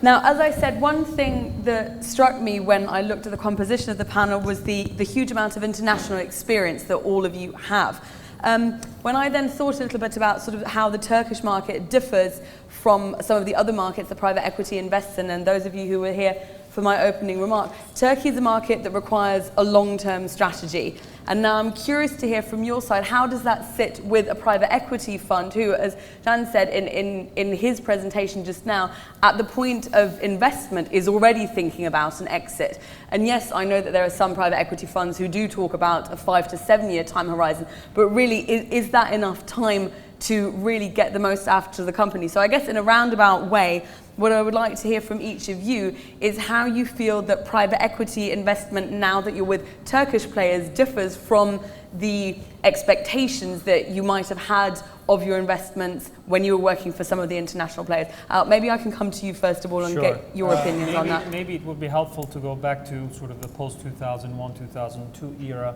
Now, as I said, one thing that struck me when I looked at the composition of the panel was the huge amount of international experience that all of you have. When I then thought a little bit about sort of how the Turkish market differs from some of the other markets that private equity invests in, and those of you who were here for my opening remark, Turkey is a market that requires a long-term strategy. And now I'm curious to hear from your side, how does that sit with a private equity fund who, as Jan said in his presentation just now, at the point of investment is already thinking about an exit. And yes, I know that there are some private equity funds who do talk about a 5 to 7 year time horizon, but really, is that enough time to really get the most out of the company? So I guess in a roundabout way, what I would like to hear from each of you is how you feel that private equity investment, now that you're with Turkish players, differs from the expectations that you might have had of your investments when you were working for some of the international players. Maybe I can come to you first of all and get your opinions on that. Maybe it would be helpful to go back to sort of the post-2001, 2002 era.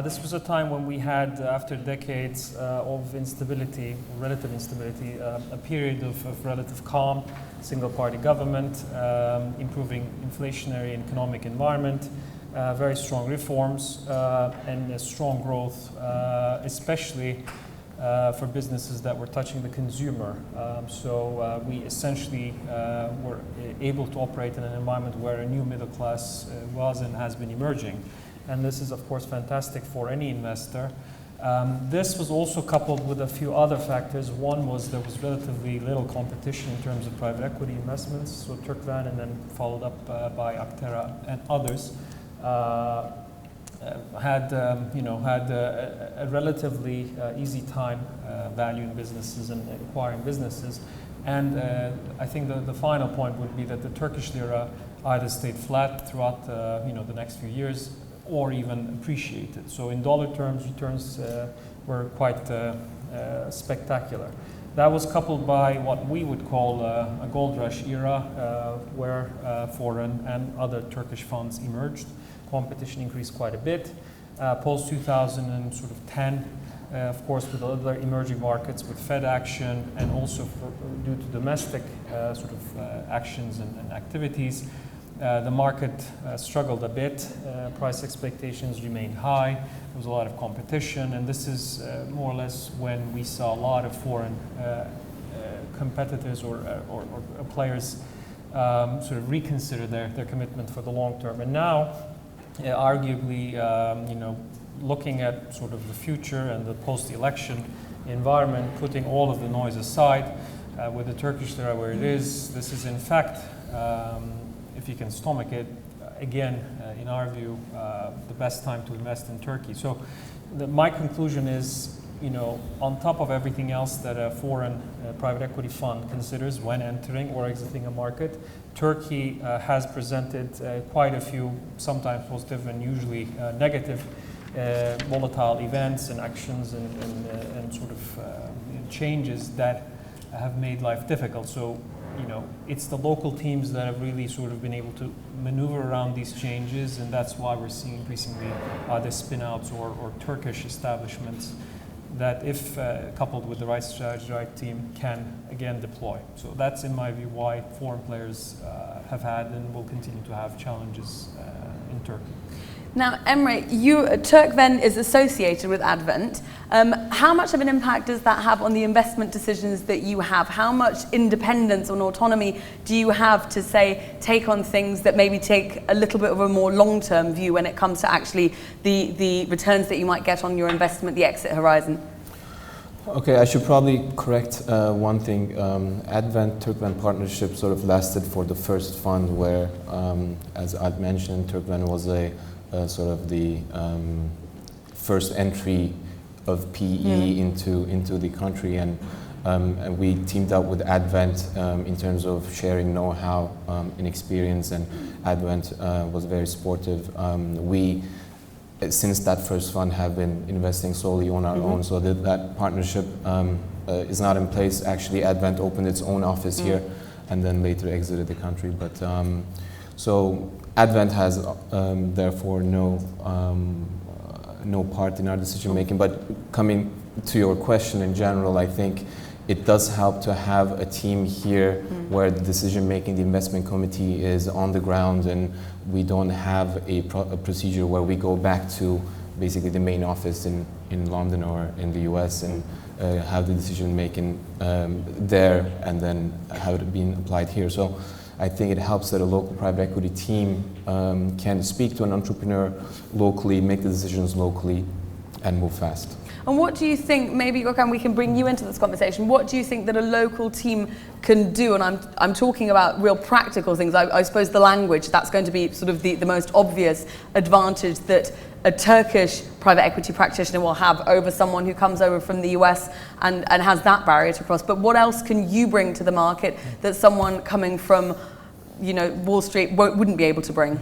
This was a time when we had, after decades of instability, relative instability, a period of relative calm, single-party government, improving inflationary and economic environment, very strong reforms, and a strong growth, especially for businesses that were touching the consumer. So we essentially were able to operate in an environment where a new middle class was and has been emerging. And this is, of course, fantastic for any investor. This was also coupled with a few other factors. One was there was relatively little competition in terms of private equity investments. So Turkvan, and then followed up by Actera and others, had a relatively easy time valuing businesses and acquiring businesses. And I think the final point would be that the Turkish lira either stayed flat throughout the next few years, or even appreciated. So in dollar terms, returns were quite spectacular. That was coupled by what we would call a gold rush era, where foreign and other Turkish funds emerged. Competition increased quite a bit. Post 2010, of course, with other emerging markets, with Fed action, and also due to domestic actions and activities, the market struggled a bit. Price expectations remained high. There was a lot of competition, and this is more or less when we saw a lot of foreign competitors or players sort of reconsider their commitment for the long term. And now, arguably, looking at sort of the future and the post-election environment, putting all of the noise aside, with the Turkish lira where it is, this is in fact, if you can stomach it, again, in our view, the best time to invest in Turkey. So my conclusion is, on top of everything else that a foreign private equity fund considers when entering or exiting a market, Turkey has presented quite a few, sometimes positive and usually negative, volatile events and actions and sort of changes that have made life difficult. So, it's the local teams that have really sort of been able to maneuver around these changes, and that's why we're seeing increasingly either spin-outs or Turkish establishments that, if coupled with the right strategy, right team, can again deploy. So that's, in my view, why foreign players have had and will continue to have challenges in Turkey. Now, Emre, Turkven is associated with Advent. How much of an impact does that have on the investment decisions that you have? How much independence and autonomy do you have to, say, take on things that maybe take a little bit of a more long-term view when it comes to actually the returns that you might get on your investment, the exit horizon? Okay, I should probably correct one thing. Advent-Turkven partnership sort of lasted for the first fund where, as I'd mentioned, Turkven was sort of the first entry of PE into the country, and we teamed up with Advent in terms of sharing know-how and experience, and Advent was very supportive. We, since that first fund, have been investing solely on our own, so that partnership is not in place. Actually, Advent opened its own office here and then later exited the country, but so Advent has therefore no part in our decision making. But coming to your question in general, I think it does help to have a team here where the decision making, the investment committee is on the ground, and we don't have a procedure where we go back to basically the main office in London or in the US and have the decision making there and then have it being applied here. So I think it helps that a local private equity team can speak to an entrepreneur locally, make the decisions locally, and move fast. And what do you think, maybe Gökhan, we can bring you into this conversation, what do you think that a local team can do? And I'm talking about real practical things. I suppose the language, that's going to be sort of the most obvious advantage that a Turkish private equity practitioner will have over someone who comes over from the US and has that barrier to cross. But what else can you bring to the market that someone coming from, you know, Wall Street wouldn't be able to bring?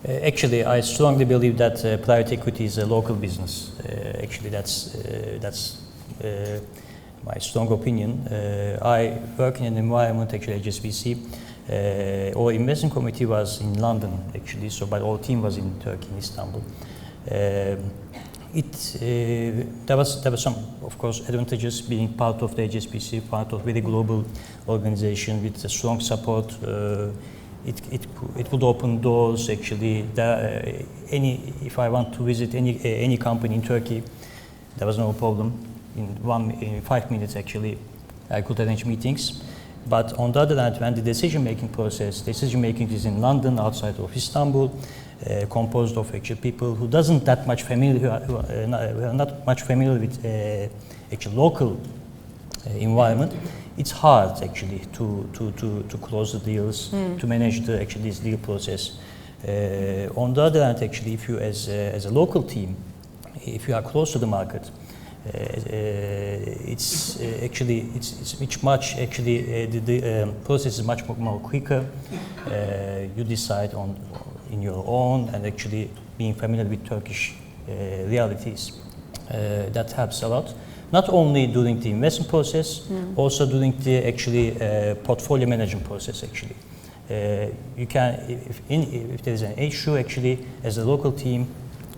Actually, I strongly believe that private equity is a local business. Actually, that's my strong opinion. I work in an environment, actually, HSBC. Our investment committee was in London, actually, so but our team was in Turkey, in Istanbul. There was some, of course, advantages being part of the HSBC, part of very global organization with a strong support. It would open doors. Actually, if I want to visit any company in Turkey, there was no problem. In 5 minutes, actually, I could arrange meetings. But on the other hand, when the decision-making is in London, outside of Istanbul, composed of actually people who are not much familiar with actually local environment, it's hard actually to close the deals, to manage this deal process. On the other hand, actually, if you as a local team, if you are close to the market, it's much actually the process is much more quicker. You decide in your own, and actually being familiar with Turkish realities, that helps a lot. Not only during the investment process, also during the actually portfolio management process. Actually, you can if there is an issue, actually, as a local team,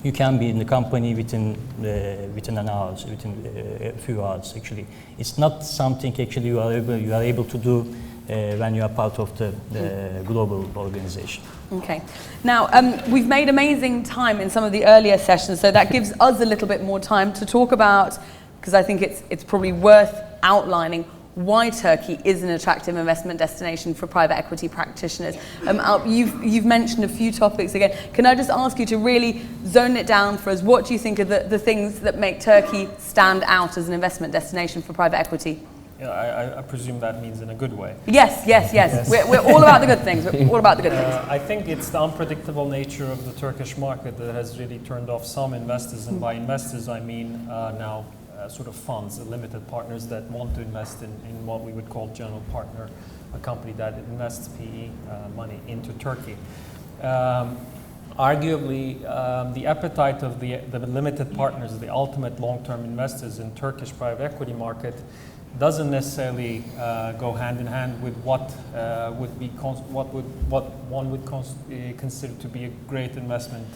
you can be in the company within an hour, within a few hours. Actually, it's not something actually you are able to do when you are part of the global organization. Okay. Now, we've made amazing time in some of the earlier sessions, so that gives us a little bit more time to talk about, because I think it's probably worth outlining why Turkey is an attractive investment destination for private equity practitioners. You've mentioned a few topics again. Can I just ask you to really zone it down for us? What do you think are the things that make Turkey stand out as an investment destination for private equity? Yeah, I presume that means in a good way. Yes. We're all about the good things. We're all about the good things. I think it's the unpredictable nature of the Turkish market that has really turned off some investors, and by investors I mean now sort of funds, limited partners that want to invest in what we would call general partner, a company that invests PE money into Turkey. Arguably, the appetite of the limited partners, the ultimate long-term investors in Turkish private equity market, doesn't necessarily go hand in hand with what one would consider to be a great investment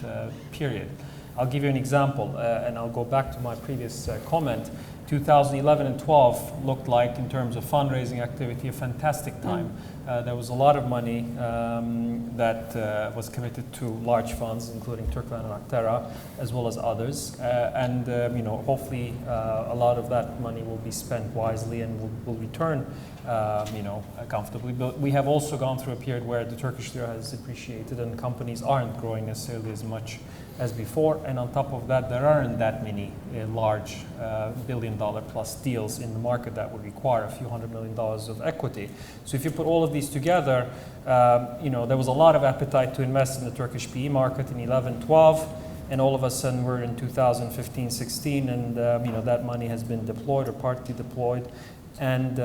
period. I'll give you an example, and I'll go back to my previous comment. 2011 and 12 looked like, in terms of fundraising activity, a fantastic time. There was a lot of money that was committed to large funds, including Turkland and Aktera, as well as others. Hopefully a lot of that money will be spent wisely and will return comfortably. But we have also gone through a period where the Turkish lira has depreciated and companies aren't growing necessarily as much as before, and on top of that, there aren't that many large billion-dollar plus deals in the market that would require a few $100 million of equity. So if you put all of these together, there was a lot of appetite to invest in the Turkish PE market in 11-12, and all of a sudden we're in 2015-16, and that money has been deployed or partly deployed, and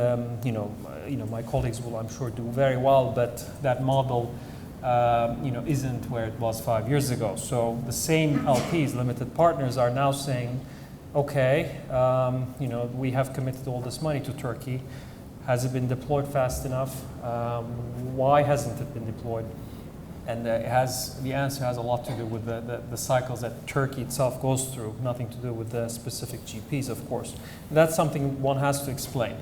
my colleagues will, I'm sure, do very well, but that model isn't where it was 5 years ago. So the same LPs, limited partners, are now saying, okay, we have committed all this money to Turkey. Has it been deployed fast enough? Why hasn't it been deployed? And the answer has a lot to do with the cycles that Turkey itself goes through, nothing to do with the specific GPs, of course. That's something one has to explain.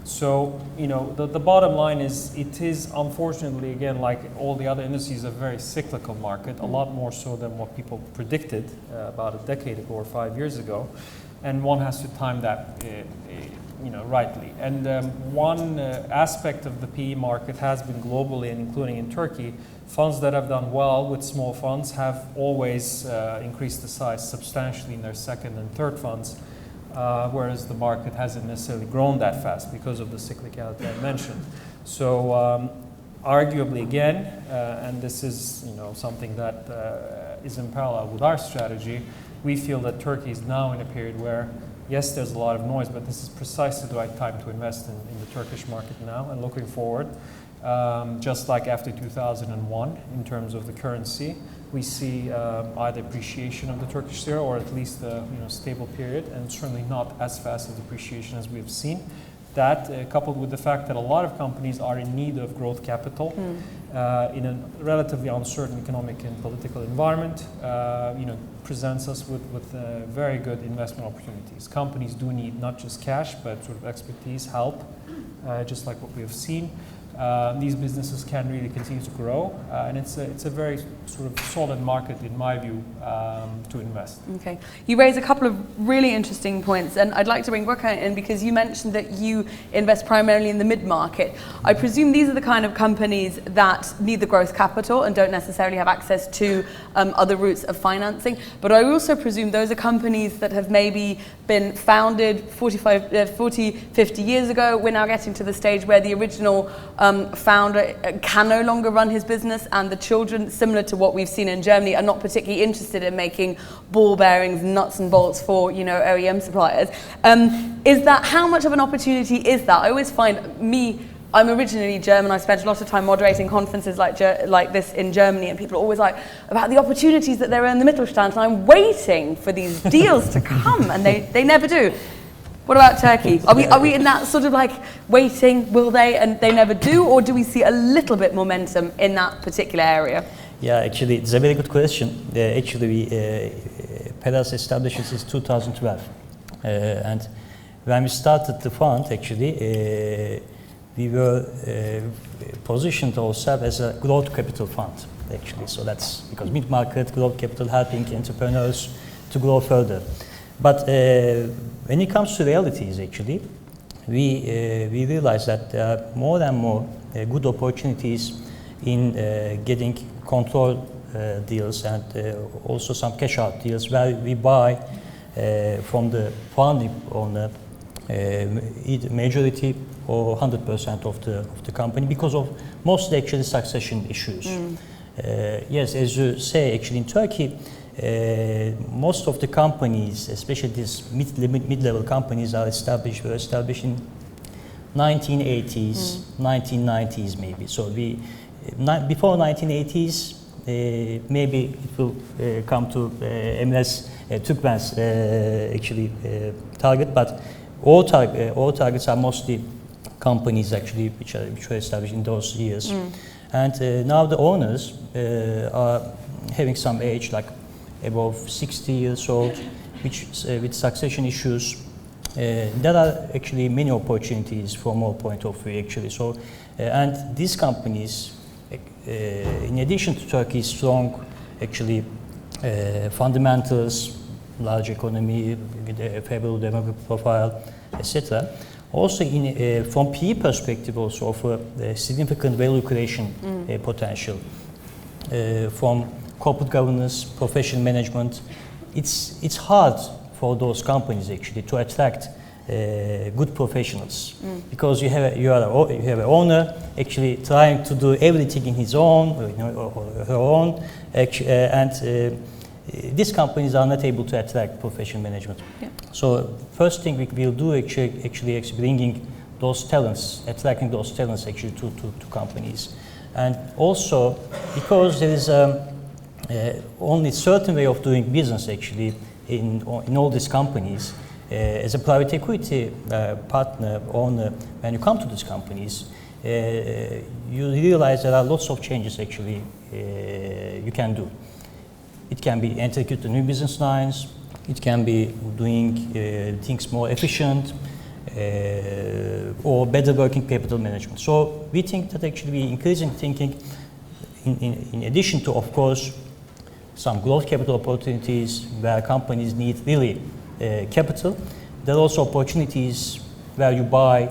So, you know, the bottom line is it is unfortunately, again, like all the other industries, a very cyclical market, a lot more so than what people predicted about a decade ago or 5 years ago. And one has to time that, you know, rightly. And one aspect of the PE market has been globally, and including in Turkey, funds that have done well with small funds have always increased the size substantially in their second and third funds. Whereas the market hasn't necessarily grown that fast because of the cyclicality I mentioned. So arguably again, and this is, you know, something that is in parallel with our strategy, we feel that Turkey is now in a period where, yes, there's a lot of noise, but this is precisely the right time to invest in the Turkish market now. And looking forward, just like after 2001 in terms of the currency, we see either appreciation of the Turkish lira or at least a, you know, stable period, and certainly not as fast as appreciation as we've seen. That, coupled with the fact that a lot of companies are in need of growth capital in a relatively uncertain economic and political environment, you know, presents us with very good investment opportunities. Companies do need not just cash, but sort of expertise, help, just like what we have seen. These businesses can really continue to grow, and it's a very sort of solid market, in my view, to invest. Okay, you raise a couple of really interesting points, and I'd like to bring Burkhard in because you mentioned that you invest primarily in the mid-market. I presume these are the kind of companies that need the growth capital and don't necessarily have access to other routes of financing, but I also presume those are companies that have maybe been founded 40, 50 years ago. We're now getting to the stage where the original founder can no longer run his business, and the children, similar to what we've seen in Germany, are not particularly interested in making ball bearings, nuts and bolts for, you know, OEM suppliers. Is that, how much of an opportunity is that? I always find, I'm originally German. I spent a lot of time moderating conferences like this in Germany, and people are always like about the opportunities that there are in the Mittelstand, and I'm waiting for these deals to come, and they never do. What about Turkey? Are we in that sort of like waiting, will they, and they never do, or do we see a little bit momentum in that particular area? Yeah, actually, it's a very good question. Actually, we Peras established since 2012, and when we started the fund, actually, we were positioned ourselves as a growth capital fund, actually. So that's because mid-market growth capital helping entrepreneurs to grow further. But when it comes to realities, actually, we realize that there are more and more good opportunities in getting control deals and also some cash out deals where we buy from the founding owner either majority or 100% of the company because of mostly actually succession issues. Yes, as you say, actually in Turkey, most of the companies, especially these mid-level companies, were established in 1980s, 1990s maybe. So before 1980s, maybe it will come to Emre's Türkmen's actually target, but all targets are mostly companies actually which were established in those years. And now the owners are having some age, like above 60 years old, which with succession issues. There are actually many opportunities from our point of view, actually. So, and these companies, in addition to Turkey's strong, actually, fundamentals, large economy, with a favorable demographic profile, etc., also from PE perspective, also offer significant value creation potential from corporate governance, professional management. It's hard for those companies actually to attract good professionals because you have an owner actually trying to do everything in his own or her own, and these companies are not able to attract professional management. Yeah. So first thing we will do actually bringing those talents, attracting those talents actually to companies, and also because there is only certain way of doing business actually in all these companies. As a private equity partner, owner, when you come to these companies, you realize there are lots of changes actually you can do. It can be execute new business lines. It can be doing things more efficient. or better working capital management. So we think that actually we increasing thinking in addition to, of course, some growth capital opportunities where companies need really capital, there are also opportunities where you buy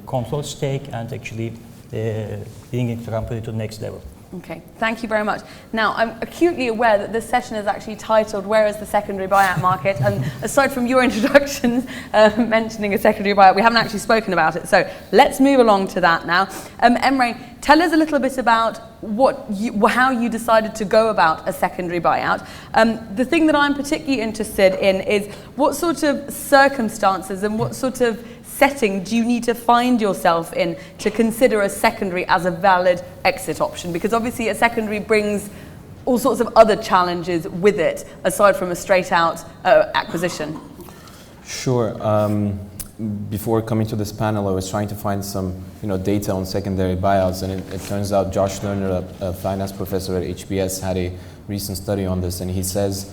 control stake and actually bringing the company to the next level. Okay, thank you very much. Now, I'm acutely aware that this session is actually titled, Where is the Secondary Buyout Market? And aside from your introductions mentioning a secondary buyout, we haven't actually spoken about it. So let's move along to that now. Emre, tell us a little bit about how you decided to go about a secondary buyout. The thing that I'm particularly interested in is what sort of circumstances and what sort of setting do you need to find yourself in to consider a secondary as a valid exit option? Because obviously a secondary brings all sorts of other challenges with it, aside from a straight out acquisition. Sure. Before coming to this panel, I was trying to find some data on secondary buyouts, and it turns out Josh Lerner, a finance professor at HBS, had a recent study on this, and he says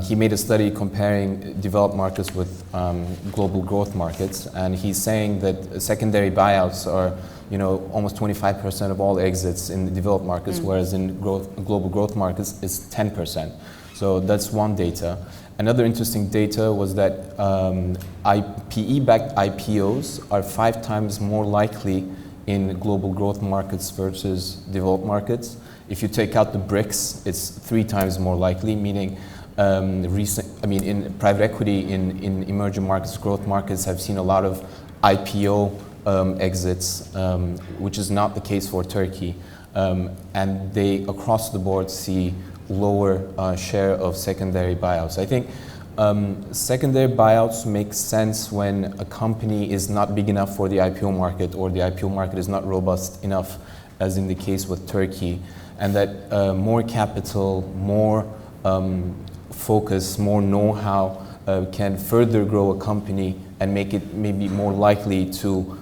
he made a study comparing developed markets with global growth markets, and he's saying that secondary buyouts are almost 25% of all exits in the developed markets, whereas in global growth markets it's 10%. So that's one data. Another interesting data was that PE-backed IPOs are 5 times more likely in global growth markets versus developed markets. If you take out the BRICS, it's 3 times more likely, meaning in private equity in emerging markets, growth markets have seen a lot of IPO exits, which is not the case for Turkey. And they, across the board, see lower share of secondary buyouts. I think secondary buyouts make sense when a company is not big enough for the IPO market, or the IPO market is not robust enough, as in the case with Turkey, and that more capital, more focus, more know-how can further grow a company and make it maybe more likely to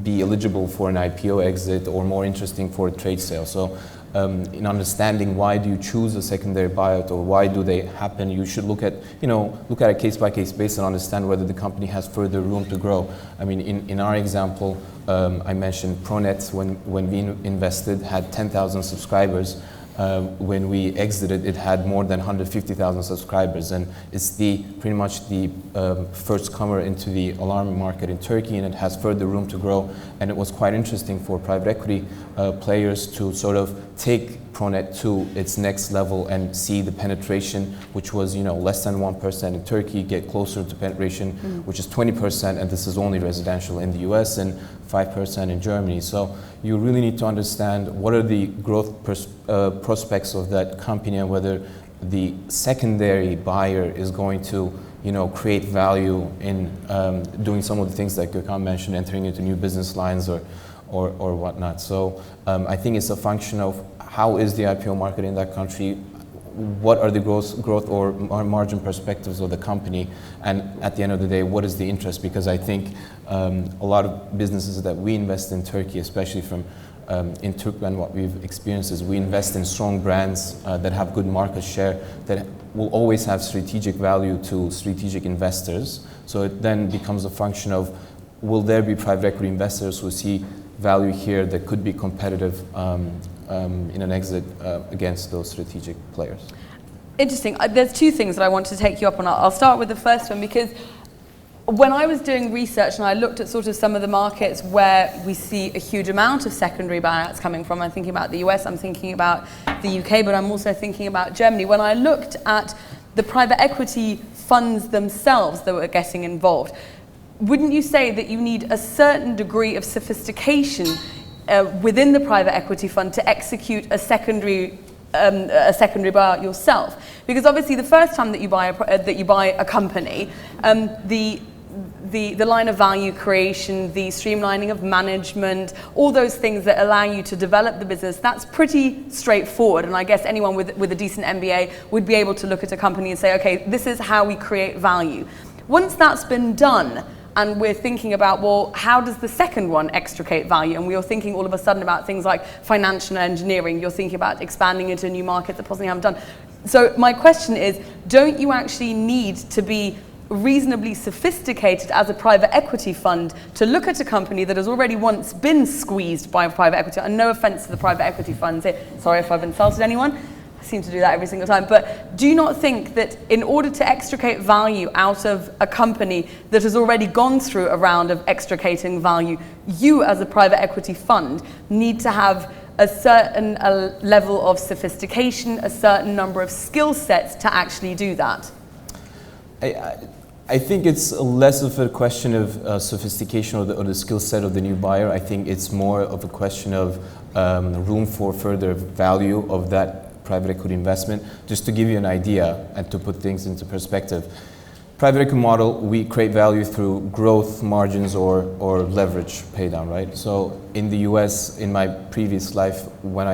be eligible for an IPO exit or more interesting for a trade sale. So in understanding why do you choose a secondary buyout or why do they happen, you should look at a case-by-case basis and understand whether the company has further room to grow. I mean, in our example, I mentioned Pronet, when we invested, had 10,000 subscribers. When we exited, it had more than 150,000 subscribers, and it's pretty much the first comer into the alarm market in Turkey, and it has further room to grow. And it was quite interesting for private equity players to sort of take Pronet to its next level and see the penetration, which was less than 1% in Turkey, get closer to penetration, which is 20%, and this is only residential in the US, and 5% in Germany. So you really need to understand what are the growth prospects of that company, and whether the secondary buyer is going to create value in doing some of the things that Gökhan mentioned, entering into new business lines or whatnot. So I think it's a function of how is the IPO market in that country, what are the growth or margin perspectives of the company, and at the end of the day, what is the interest? Because I think a lot of businesses that we invest in Turkey, especially from in Turkmen, what we've experienced is we invest in strong brands that have good market share, that will always have strategic value to strategic investors. So it then becomes a function of, will there be private equity investors who see value here that could be competitive in an exit against those strategic players? Interesting. There's 2 things that I want to take you up on. I'll start with the first one, because when I was doing research and I looked at sort of some of the markets where we see a huge amount of secondary buyouts coming from, I'm thinking about the US, I'm thinking about the UK, but I'm also thinking about Germany. When I looked at the private equity funds themselves that were getting involved, wouldn't you say that you need a certain degree of sophistication within the private equity fund to execute a secondary buyout yourself? Because obviously the first time that you buy a company, the line of value creation, the streamlining of management, all those things that allow you to develop the business, that's pretty straightforward. And I guess anyone with a decent MBA would be able to look at a company and say, okay, this is how we create value. Once that's been done, and we're thinking about, well, how does the second one extricate value? And we are thinking all of a sudden about things like financial engineering. You're thinking about expanding into a new market that possibly haven't done. So my question is, don't you actually need to be reasonably sophisticated as a private equity fund to look at a company that has already once been squeezed by private equity. And no offense to the private equity funds here. Sorry if I've insulted anyone. I seem to do that every single time. But do you not think that in order to extricate value out of a company that has already gone through a round of extricating value, you as a private equity fund need to have a certain level of sophistication, a certain number of skill sets to actually do that? I think it's less of a question of sophistication or the skill set of the new buyer. I think it's more of a question of room for further value of that private equity investment. Just to give you an idea and to put things into perspective, private equity model, we create value through growth, margins, or leverage pay down, right? So in the US, in my previous life, when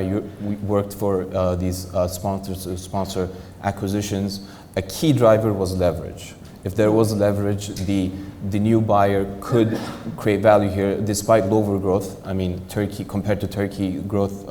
we worked for these sponsor acquisitions, a key driver was leverage. If there was leverage, the new buyer could create value here despite lower growth. I mean, Turkey, compared to Turkey, growth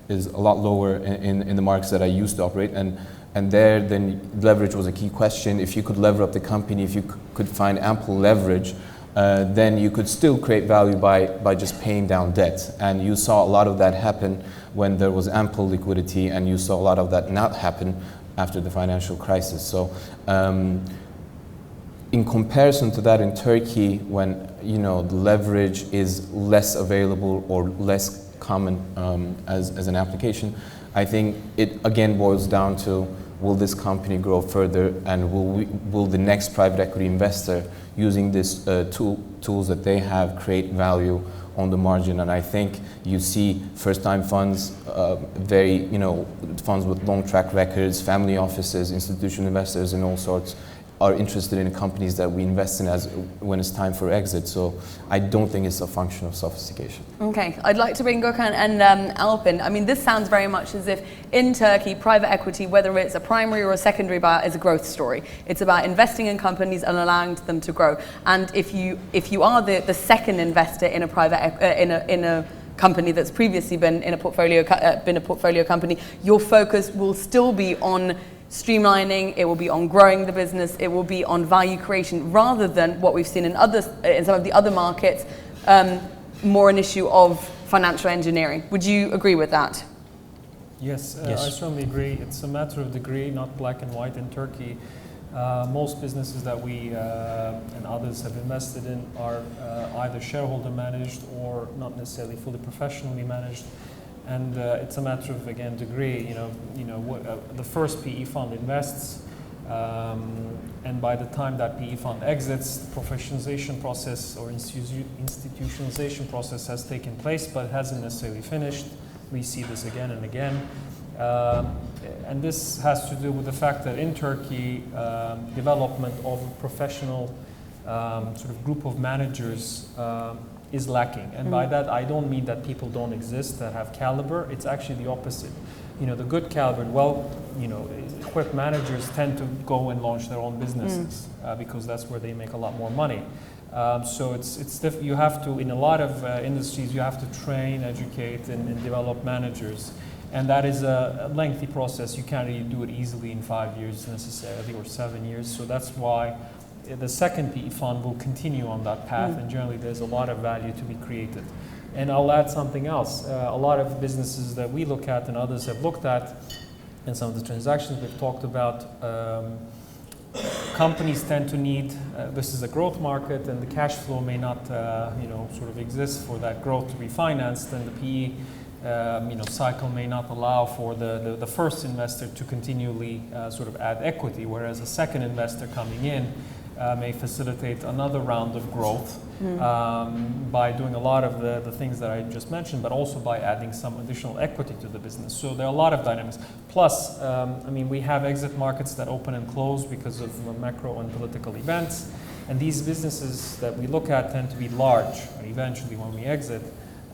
is a lot lower in the markets that I used to operate, and there then leverage was a key question. If you could lever up the company, if you could find ample leverage, then you could still create value by just paying down debt. And you saw a lot of that happen when there was ample liquidity, and you saw a lot of that not happen after the financial crisis. So in comparison to that in Turkey, when the leverage is less available or less common as an application, I think it again boils down to, will this company grow further, and will the next private equity investor using this tools that they have create value on the margin? And I think you see first-time funds, funds with long track records, family offices, institutional investors, and all sorts are interested in companies that we invest in as when it's time for exit. So I don't think it's a function of sophistication. Okay, I'd like to bring Gökhan and Alpin. I mean, this sounds very much as if in Turkey, private equity, whether it's a primary or a secondary buyout, is a growth story. It's about investing in companies and allowing them to grow. And if you are the second investor in a in a company that's previously been in a portfolio company, your focus will still be on streamlining, it will be on growing the business, it will be on value creation, rather than what we've seen in some of the other markets, more an issue of financial engineering. Would you agree with that? Yes, Yes. I certainly agree. It's a matter of degree, not black and white. In Turkey, most businesses that we and others have invested in are either shareholder managed or not necessarily fully professionally managed. And it's a matter of, again, degree. The first PE fund invests, and by the time that PE fund exits, the professionalization process or institutionalization process has taken place, but it hasn't necessarily finished. We see this again and again. And this has to do with the fact that in Turkey, development of a professional sort of group of managers is lacking. And by that, I don't mean that people don't exist that have caliber. It's actually the opposite. The good caliber, equipped managers tend to go and launch their own businesses because that's where they make a lot more money. So you have to, in a lot of industries, you have to train, educate, and develop managers. And that is a lengthy process. You can't really do it easily in 5 years necessarily, or 7 years. So that's why the second PE fund will continue on that path, and generally there's a lot of value to be created. And I'll add something else. A lot of businesses that we look at and others have looked at, and some of the transactions we've talked about, companies tend to need, this is a growth market, and the cash flow may not sort of exist for that growth to be financed, and the PE cycle may not allow for the first investor to continually sort of add equity, whereas a second investor coming in may facilitate another round of growth by doing a lot of the things that I just mentioned, but also by adding some additional equity to the business. So there are a lot of dynamics. Plus, we have exit markets that open and close because of macro and political events. And these businesses that we look at tend to be large eventually when we exit.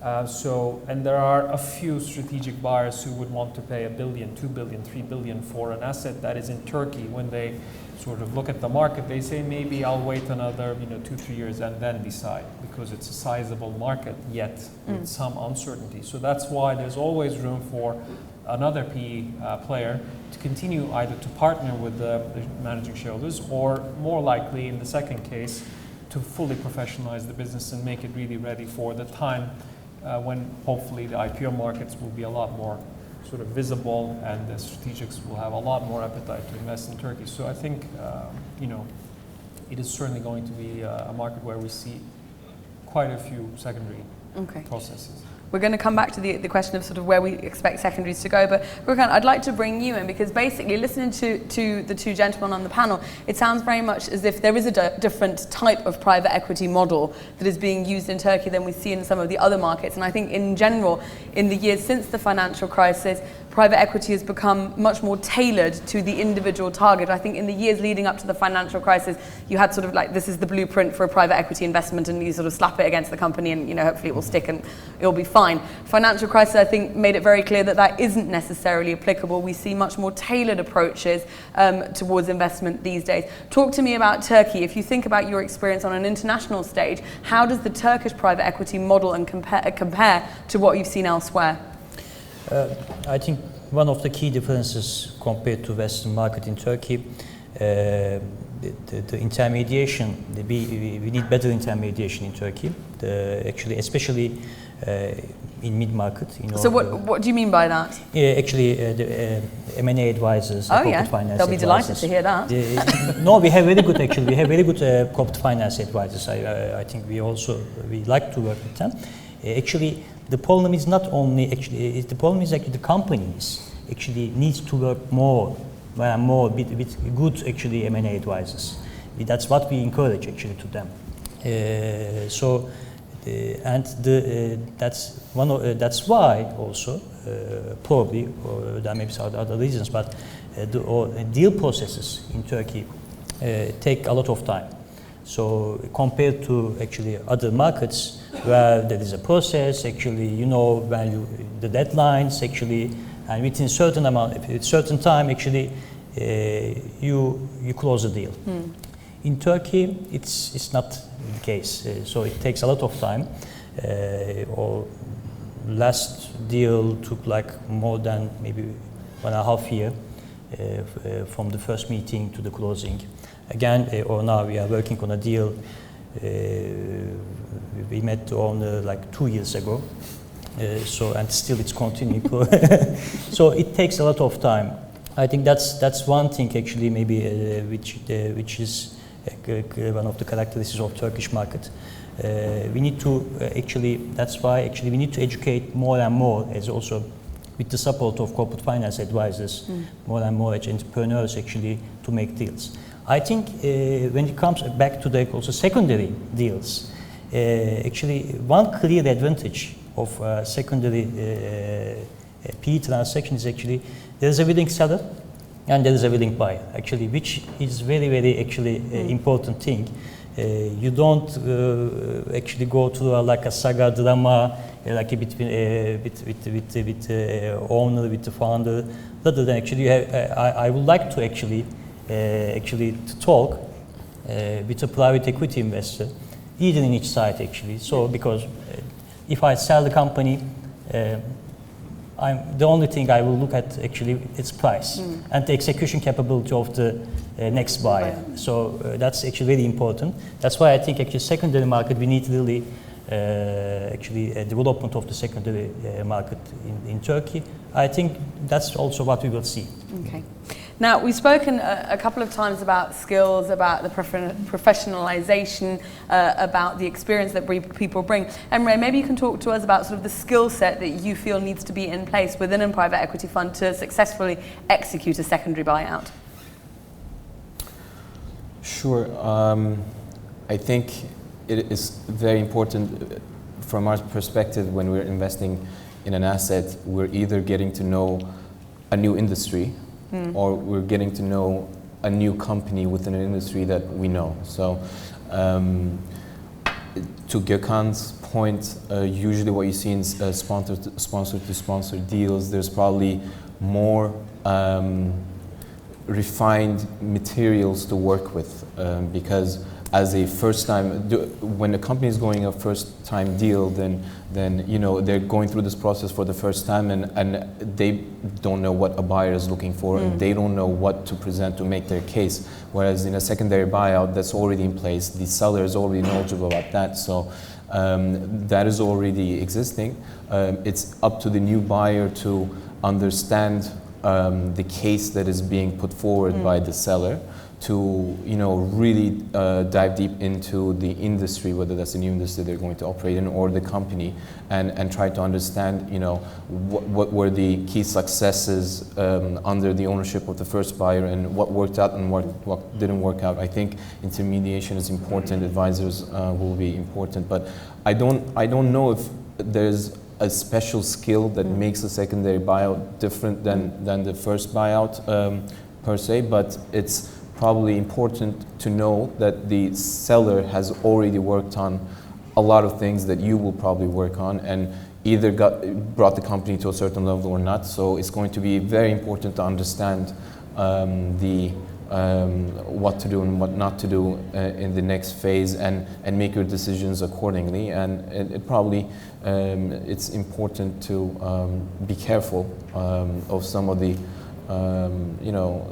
And there are a few strategic buyers who would want to pay $1 billion, $2 billion, $3 billion for an asset that is in Turkey. When they sort of look at the market, they say maybe I'll wait another 2-3 years and then decide, because it's a sizable market yet with some uncertainty. So that's why there's always room for another PE player to continue either to partner with the managing shareholders, or more likely in the second case to fully professionalize the business and make it really ready for the time when hopefully the IPO markets will be a lot more sort of visible and the strategics will have a lot more appetite to invest in Turkey. So I think it is certainly going to be a market where we see quite a few secondary processes. We're going to come back to the question of sort of where we expect secondaries to go, but Gökhan, I'd like to bring you in, because basically listening to the two gentlemen on the panel, it sounds very much as if there is a different type of private equity model that is being used in Turkey than we see in some of the other markets. And I think in general, in the years since the financial crisis, private equity has become much more tailored to the individual target. I think in the years leading up to the financial crisis, you had sort of like, this is the blueprint for a private equity investment, and you sort of slap it against the company and hopefully it will stick and it'll be fine. Financial crisis, I think, made it very clear that that isn't necessarily applicable. We see much more tailored approaches towards investment these days. Talk to me about Turkey. If you think about your experience on an international stage, how does the Turkish private equity model and compare to what you've seen elsewhere? I think one of the key differences compared to Western market in Turkey, the intermediation, we need better intermediation in Turkey, actually, especially in mid-market. So what do you mean by that? Actually, the M&A advisors, corporate finance they'll be advisors. delighted to hear that. No, we have very good, actually, we have very good corporate finance advisors. I think we like to work with them. Actually, the problem is not only the problem is actually the companies actually needs to work more and more with good actually M&A advisors. That's what we encourage actually to them. That's why also probably, or there may be some other reasons, but the deal processes in Turkey take a lot of time. So compared to actually other markets where there is a process, actually, when the deadlines actually, and within certain time actually, you close the deal. In Turkey, it's not the case. So it takes a lot of time. Or last deal took like more than maybe 1.5 years from the first meeting to the closing. Again, or now we are working on a deal. We met the owner like 2 years ago. And still it's continuing. So it takes a lot of time. I think that's one thing actually maybe which is one of the characteristics of Turkish market. We need to that's why actually we need to educate more and more, as also with the support of corporate finance advisors, more and more entrepreneurs actually to make deals. I think when it comes back to the also secondary deals, actually one clear advantage of secondary PE transaction is actually there is a willing seller and there is a willing buyer, actually, which is very, very actually important thing. You don't actually go through like a saga drama like between with owner, with the founder. Rather than actually, I would like to actually to talk with a private equity investor, either in each side actually. So because if I sell the company, the only thing I will look at actually its price and the execution capability of the next buyer. So that's actually very important. That's why I think actually secondary market we need really actually a development of the secondary market in Turkey. I think that's also what we will see. Okay. Now, we've spoken a couple of times about skills, about the professionalization, about the experience that people bring. Emre, maybe you can talk to us about sort of the skill set that you feel needs to be in place within a private equity fund to successfully execute a secondary buyout. Sure. I think it is very important from our perspective when we're investing in an asset, we're either getting to know a new industry or we're getting to know a new company within an industry that we know. So to Gökhan's point, usually what you see in sponsor-to-sponsor deals, there's probably more refined materials to work with, because as a first-time, when a company is going a first-time deal, then you know they're going through this process for the first time, and they don't know what a buyer is looking for, and they don't know what to present to make their case. Whereas in a secondary buyout, that's already in place. The seller is already knowledgeable about that, so that is already existing. It's up to the new buyer to understand the case that is being put forward by the seller, to really dive deep into the industry, whether that's a new industry they're going to operate in or the company, and try to understand what were the key successes under the ownership of the first buyer, and what worked out and what didn't work out. I think intermediation is important, advisors will be important, but I don't know if there's a special skill that makes a secondary buyout different than the first buyout per se, but it's probably important to know that the seller has already worked on a lot of things that you will probably work on, and either brought the company to a certain level or not. So it's going to be very important to understand what to do and what not to do in the next phase, and make your decisions accordingly. And it probably it's important to be careful of some of the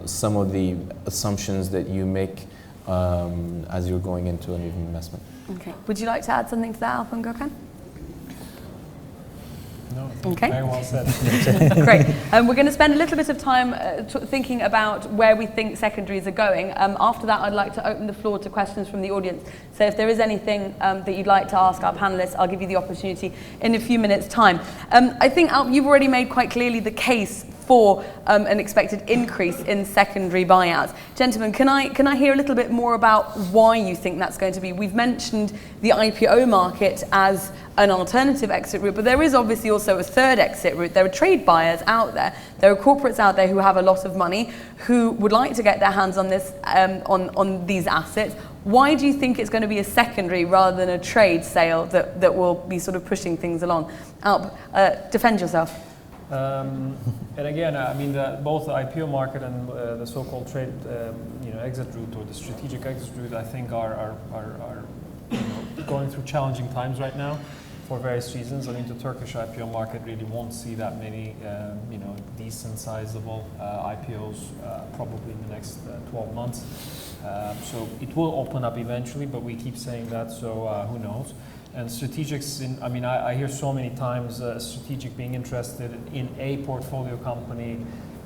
some of the assumptions that you make as you're going into a new investment. Okay. Would you like to add something to that, Alp and Gökhan? No, okay. Very well said. Great. We're going to spend a little bit of time thinking about where we think secondaries are going. After that, I'd like to open the floor to questions from the audience. So if there is anything that you'd like to ask our panelists, I'll give you the opportunity in a few minutes' time. I think, Alp, you've already made quite clearly the case for an expected increase in secondary buyouts. Gentlemen, can I hear a little bit more about why you think that's going to be? We've mentioned the IPO market as an alternative exit route, but there is obviously also a third exit route. There are trade buyers out there. There are corporates out there who have a lot of money, who would like to get their hands on this, on these assets. Why do you think it's going to be a secondary rather than a trade sale that will be sort of pushing things along? Alp, defend yourself. And again, I mean, both the IPO market and the so-called trade, exit route, or the strategic exit route, I think are going through challenging times right now for various reasons. I mean, the Turkish IPO market really won't see that many, decent, sizable IPOs probably in the next 12 months. So it will open up eventually, but we keep saying that, so who knows. And strategics, I hear so many times strategic being interested in a portfolio company,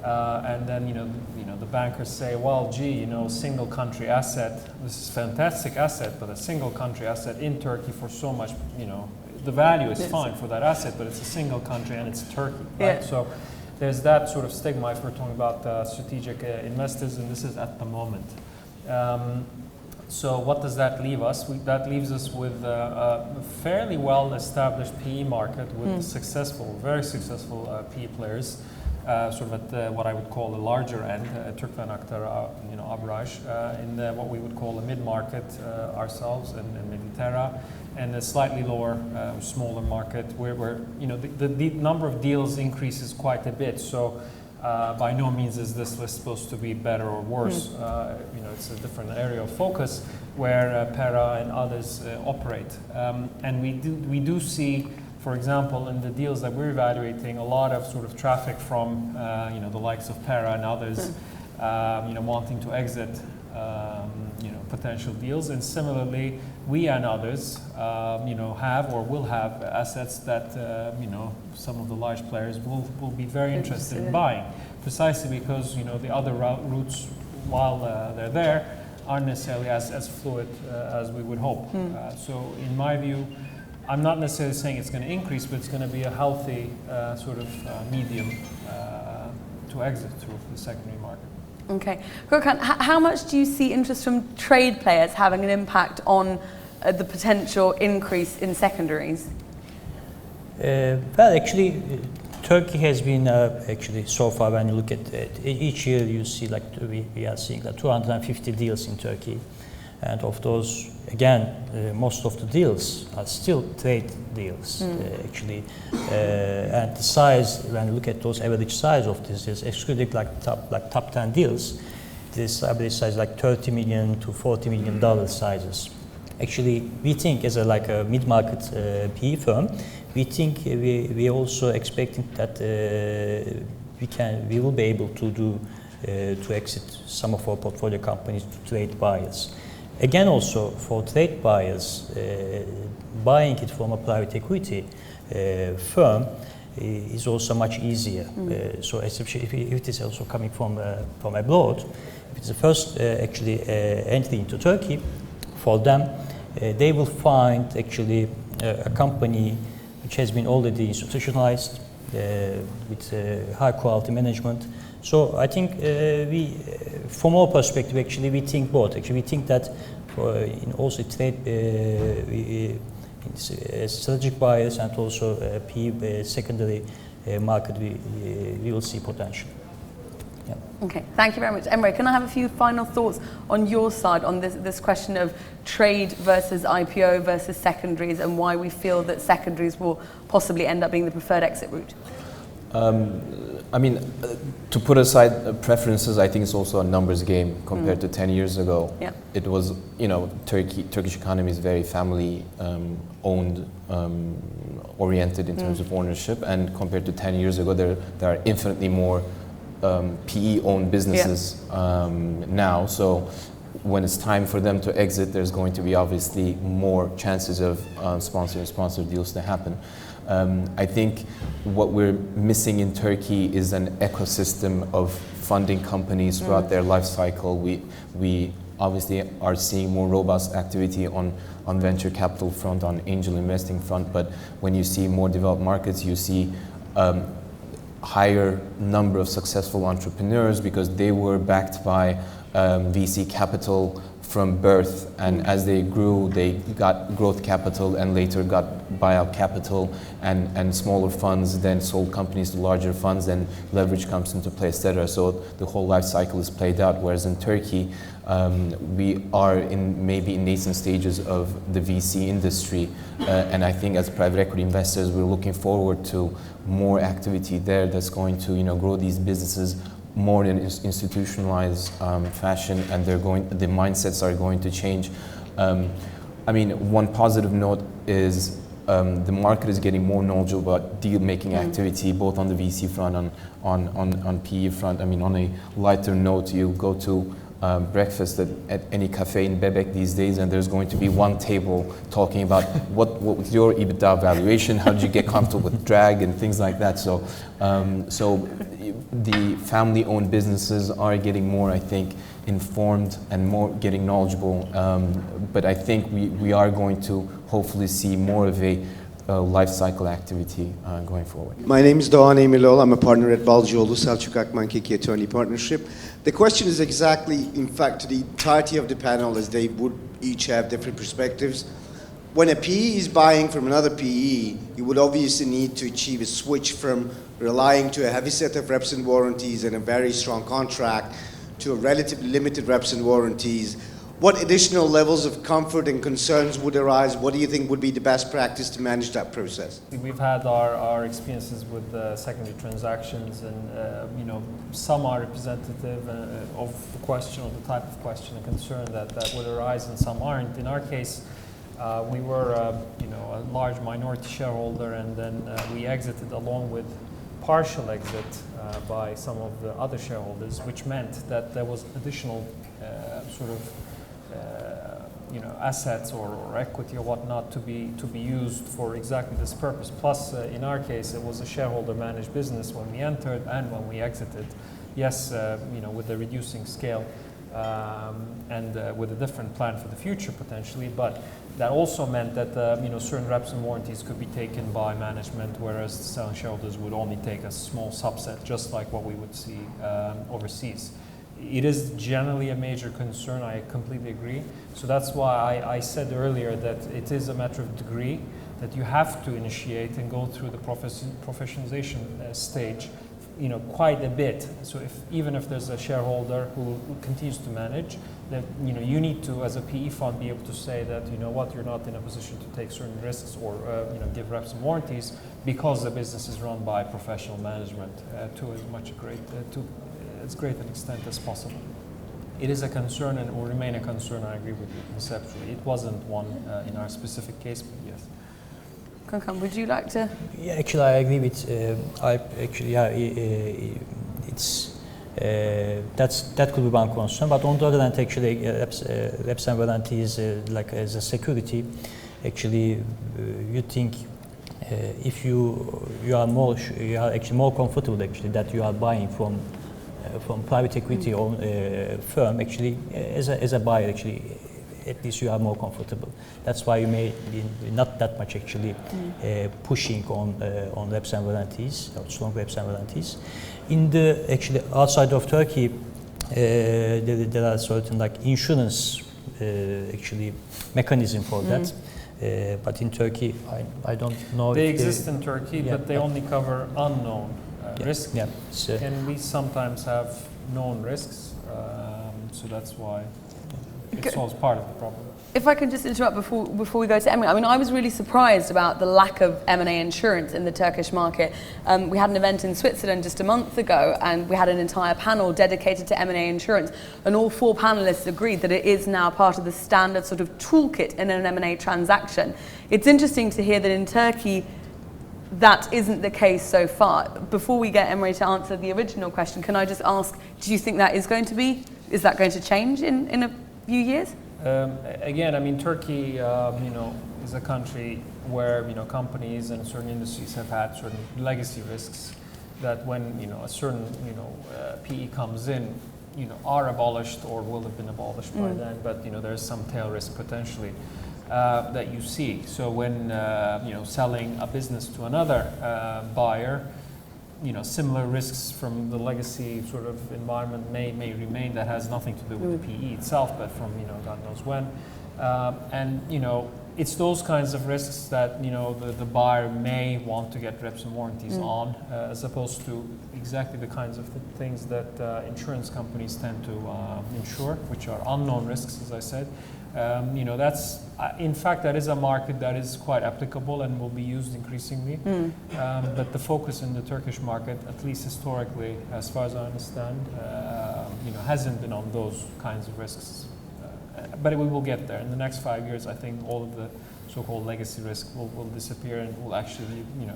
and then the bankers say, well, gee, single country asset, this is a fantastic asset, but a single country asset in Turkey for so much, the value is fine for that asset, but it's a single country and it's Turkey, right? Yeah. So there's that sort of stigma if we're talking about strategic investors, and this is at the moment. So what does that leave us? That leaves us with a fairly well-established PE market with very successful PE players, sort of at what I would call the larger end, Türkmen Aktar, Abraj, in what we would call a mid-market, ourselves and maybe Terra, and a slightly lower, smaller market where the number of deals increases quite a bit. So by no means is this list supposed to be better or worse. It's a different area of focus where Pera and others operate. And we do see, for example, in the deals that we're evaluating, a lot of sort of traffic from the likes of Pera and others, wanting to exit potential deals. And similarly, we and others, have or will have assets that some of the large players will be very interested in buying, precisely because the other routes, while they're there, aren't necessarily as fluid as we would hope. So in my view, I'm not necessarily saying it's going to increase, but it's going to be a healthy sort of medium to exit through the secondary market. Okay. Gökhan, how much do you see interest from trade players having an impact on the potential increase in secondaries? Well, actually, Turkey has been actually so far, when you look at it, each year you see we are seeing 250 deals in Turkey. And of those, again, most of the deals are still trade deals, actually. And the size, when you look at those average size of this, is excluding top 10 deals, this average size like $30 million to $40 million sizes. Actually, we think as a mid-market PE firm, we think we are also expecting that we will be able to exit some of our portfolio companies to trade buyers. Again, also for trade buyers, buying it from a private equity firm is also much easier. So especially if it is also coming from abroad, if it's the first entry into Turkey, for them, they will find actually a company which has been already institutionalized with high quality management. So I think from our perspective, actually, we think both. Actually, we think that in also trade, strategic buyers and also PE secondary market, we will see potential. Yeah. Okay, thank you very much. Emre, can I have a few final thoughts on your side on this question of trade versus IPO versus secondaries and why we feel that secondaries will possibly end up being the preferred exit route? I mean, to put aside preferences, I think it's also a numbers game compared to 10 years ago. Yeah. It was, Turkish economy is very family owned, oriented in terms of ownership, and compared to 10 years ago, there are infinitely more PE-owned businesses now. So when it's time for them to exit, there's going to be obviously more chances of sponsored deals to happen. I think what we're missing in Turkey is an ecosystem of funding companies throughout their life cycle. We obviously are seeing more robust activity on venture capital front, on angel investing front, but when you see more developed markets, you see higher number of successful entrepreneurs because they were backed by VC capital from birth, and as they grew, they got growth capital and later got buyout capital, and smaller funds then sold companies to larger funds, and leverage comes into play, etc. So the whole life cycle is played out, whereas in Turkey, we are maybe in nascent stages of the VC industry, and I think as private equity investors, we're looking forward to more activity there that's going to grow these businesses more in an institutionalized fashion, and the mindsets are going to change. I mean, one positive note is the market is getting more knowledgeable about deal-making activity, both on the VC front, on PE front. I mean, on a lighter note, you go to breakfast at any cafe in Bebek these days, and there's going to be one table talking about what was your EBITDA valuation, how did you get comfortable with drag and things like that. So the family-owned businesses are getting more, I think, informed and more getting knowledgeable. But I think we are going to hopefully see more of a life cycle activity going forward. My name is Doğan Emirlioğlu. I'm a partner at Balcıoğlu Selçuk Akman Keki Attorney Partnership. The question is exactly, in fact, to the entirety of the panel, as they would each have different perspectives. When a PE is buying from another PE, you would obviously need to achieve a switch from relying to a heavy set of reps and warranties and a very strong contract to a relatively limited reps and warranties. What additional levels of comfort and concerns would arise? What do you think would be the best practice to manage that process? We've had our experiences with secondary transactions, and some are representative of the question, or the type of question and concern that would arise, and some aren't. In our case, we were a large minority shareholder, and then we exited along with partial exit by some of the other shareholders, which meant that there was additional assets or equity or whatnot to be used for exactly this purpose. Plus, in our case, it was a shareholder-managed business when we entered and when we exited. Yes, with the reducing scale and with a different plan for the future potentially, but that also meant that certain reps and warranties could be taken by management, whereas the selling shareholders would only take a small subset, just like what we would see overseas. It is generally a major concern, I completely agree. So that's why I said earlier that it is a matter of degree, that you have to initiate and go through the professionalization stage quite a bit. So even if there's a shareholder who continues to manage, that you need to, as a PE fund, be able to say that you're not in a position to take certain risks or give reps and warranties because the business is run by professional management to as great an extent as possible. It is a concern and will remain a concern. I agree with you conceptually. It wasn't one in our specific case, but yes. Kankan, would you like to? Yeah, actually, I agree with. It's that could be one concern. But on the other hand, actually, reps and warranties like as a security. Actually, you think if you are actually more comfortable actually that you are buying from private equity owned firm actually as a buyer actually. At least you are more comfortable. That's why you may be not that much actually pushing on reps and warranties, strong reps and warranties. In the actually outside of Turkey, there are certain like insurance actually mechanism for that. But in Turkey, I don't know. They exist in Turkey, but they only cover unknown risks. Yeah. And we sometimes have known risks, so that's why. It solves part of the problem. If I can just interrupt before we go to Emily, I mean, I was really surprised about the lack of M&A insurance in the Turkish market. We had an event in Switzerland just a month ago, and we had an entire panel dedicated to M&A insurance, and all 4 panelists agreed that it is now part of the standard sort of toolkit in an M&A transaction. It's interesting to hear that in Turkey, that isn't the case so far. Before we get Emre to answer the original question, can I just ask, do you think that is that going to change in a few years? Again, I mean, Turkey, is a country where companies and certain industries have had certain legacy risks that when a certain PE comes in, are abolished or will have been abolished by then. But there's some tail risk potentially that you see. So when selling a business to another buyer, similar risks from the legacy sort of environment may remain. That has nothing to do with the PE itself, but from God knows when. And it's those kinds of risks that the buyer may want to get reps and warranties on, as opposed to exactly the kinds of things that insurance companies tend to insure, which are unknown risks, as I said. That's in fact that is a market that is quite applicable and will be used increasingly. But the focus in the Turkish market, at least historically, as far as I understand, hasn't been on those kinds of risks. But we will get there in the next 5 years. I think all of the so-called legacy risk will disappear and will actually be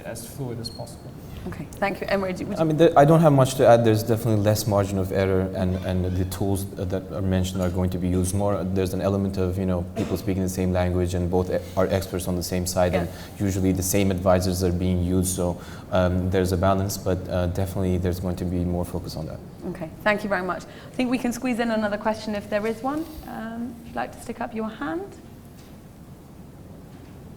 as fluid as possible. Okay, thank you. Emre, I mean, I don't have much to add. There's definitely less margin of error, and the tools that are mentioned are going to be used more. There's an element of people speaking the same language, and both are experts on the same side, and usually the same advisors are being used. So there's a balance, but definitely there's going to be more focus on that. Okay, thank you very much. I think we can squeeze in another question if there is one. If you'd like to stick up your hand.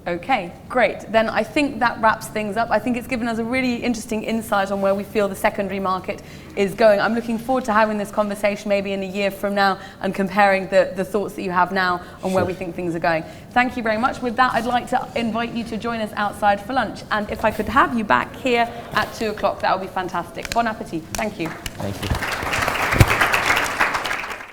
Okay, great. Then I think that wraps things up. I think it's given us a really interesting insight on where we feel the secondary market is going. I'm looking forward to having this conversation maybe in a year from now and comparing the thoughts that you have now on where we think things are going. Thank you very much. With that, I'd like to invite you to join us outside for lunch. And if I could have you back here at 2 o'clock, that would be fantastic. Bon appetit. Thank you. Thank you.